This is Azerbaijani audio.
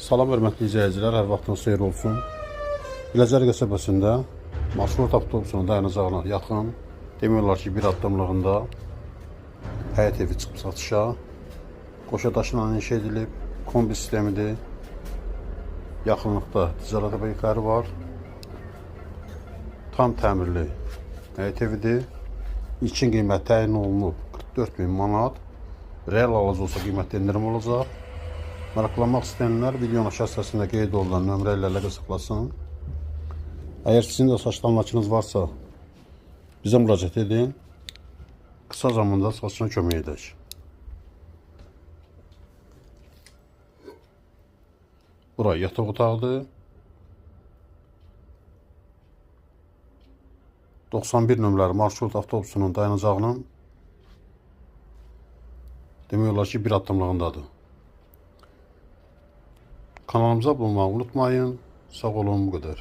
Salam hörmətli izləyicilər, hər vaxtınız xeyir olsun. Biləcər qəsəbəsində marşrut avtobusunun dayanacağına yaxın, demək olar ki, bir addımlığında həyət evi çıxıb satışa. Qoşa daşla inşa edilib, kombi sistemidir. Yaxınlıqda ticarət obyektləri var. Tam təmirli həyət evidir. İlkin qiymət təyin olunub 44.000 manat. Real alıcı olsa qiymətdə indirim olacaq. Maraqlanmaq istəyənlər videonun aşağı hissəsində qeyd olunan nömrə ilə əlaqə saxlasın. Əgər sizin də saç damlacınız varsa, bizə müraciət edin. Qısa zamanda saçına kömək edək. Bura yataq otağıdır. 91 nömrəli marşrut avtobusunun dayanacağının demək olar ki, bir addımlığındadır. Kanalımıza abunə olmağı unutmayın. Sağ olun, bu qədər.